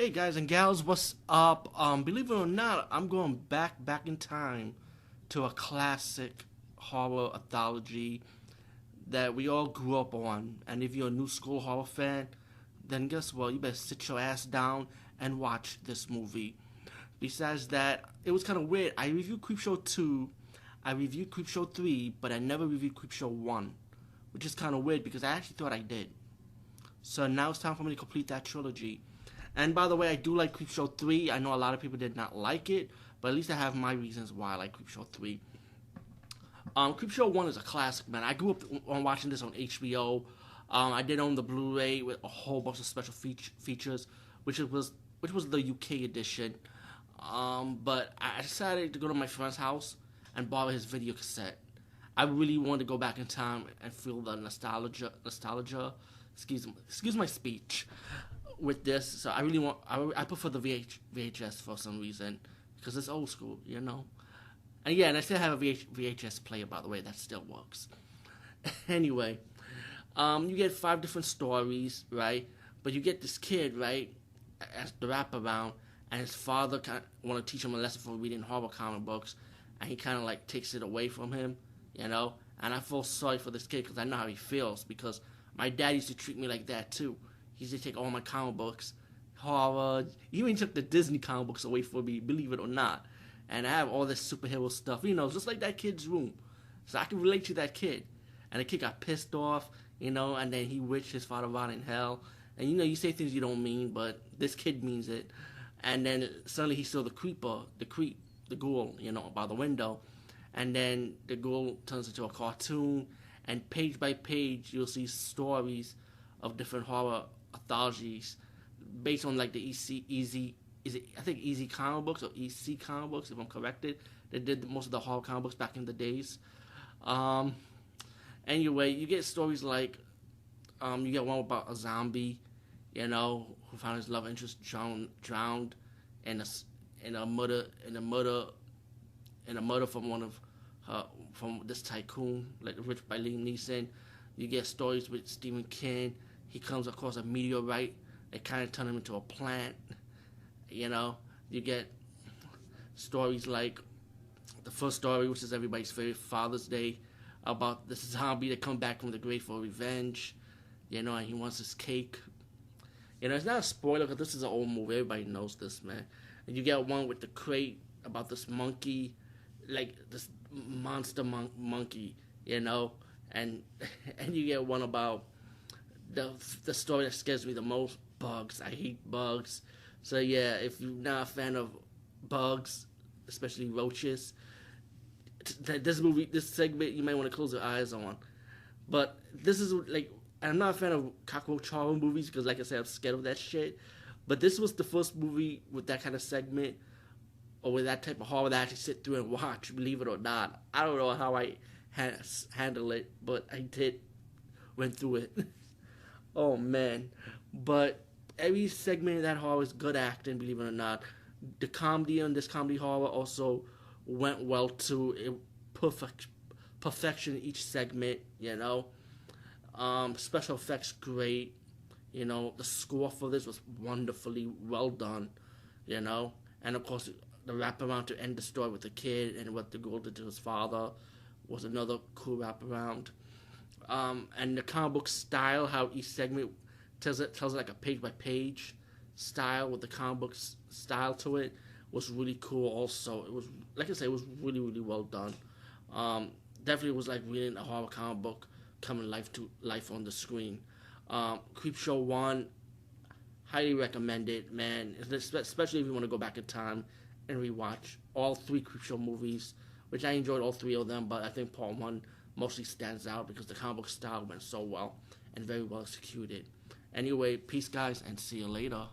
Hey guys and gals, what's up? Believe it or not, I'm going back in time to a classic horror anthology that we all grew up on. And if you're a new school horror fan, then guess what? You better sit your ass down and watch this movie. Besides that, it was kind of weird. I reviewed Creepshow 2, I reviewed Creepshow 3, but I never reviewed Creepshow 1, which is kind of weird because I actually thought I did. So now it's time for me to complete that trilogy. And by the way, I do like Creepshow 3. I know a lot of people did not like it, but at least I have my reasons why I like Creepshow 3. Creepshow 1 is a classic, man. I grew up on watching this on HBO. I did own the Blu-ray with a whole bunch of special features, which was the UK edition. But I decided to go to my friend's house and borrow his video cassette. I really wanted to go back in time and feel the nostalgia. Excuse my speech with this. So I prefer the VHS for some reason because it's old school, you know. And yeah, and I still have a VHS player, by the way, that still works. Anyway, you get 5 different stories, right? But you get this kid, right, as the wraparound, and his father kind of want to teach him a lesson for reading horror comic books, and he kind of like takes it away from him, you know. And I feel sorry for this kid because I know how he feels because my dad used to treat me like that too. He used to take all my comic books, horror. He even took the Disney comic books away from me, believe it or not. And I have all this superhero stuff, you know, just like that kid's room. So I can relate to that kid. And the kid got pissed off, you know, and then he wished his father rot in hell. And you know, you say things you don't mean, but this kid means it. And then suddenly he saw the ghoul, you know, by the window. And then the ghoul turns into a cartoon. And page by page, you'll see stories of different horror anthologies based on like the Easy comic books or EC comic books, if I'm corrected. They did most of the horror comic books back in the days. Anyway, you get stories like you get one about a zombie, you know, who found his love interest drowned in a murder from one of from this tycoon, like Rich by Liam Neeson. You get stories with Stephen King. He comes across a meteorite that kind of turned him into a plant. You know, you get stories like the first story, which is everybody's favorite, Father's Day, about this zombie that comes back from the grave for revenge. You know, and he wants his cake. You know, it's not a spoiler because this is an old movie. Everybody knows this, man. And you get one with the crate about this monkey, like this monster monkey, you know, and you get one about the story that scares me the most, bugs. I hate bugs. So yeah, if you're not a fan of bugs, especially roaches, this segment you might want to close your eyes on. But this is like, I'm not a fan of cockroach horror movies because, like I said, I'm scared of that shit. But this was the first movie with that kind of segment or with that type of horror that I actually sit through and watch, believe it or not. I don't know how I handle it, but I did. Went through it. Oh, man. But every segment of that horror is good acting, believe it or not. The comedy on this comedy horror also went well, too. Perfection in each segment, you know. Special effects, great. You know, the score for this was wonderfully well done, you know. And, of course, the wraparound to end the story with the kid and what the ghoul did to his father was another cool wraparound. And the comic book style, how each segment tells it like a page-by-page style with the comic book style to it, was really cool also. It was, like I said, it was really, really well done. Definitely was like reading a horror comic book coming to life on the screen. Creepshow 1, highly recommended, man. Especially if you want to go back in time and rewatch all 3 Creepshow movies, which I enjoyed all 3 of them, but I think part 1 mostly stands out because the comic book style went so well and very well executed. Anyway, peace, guys, and see you later.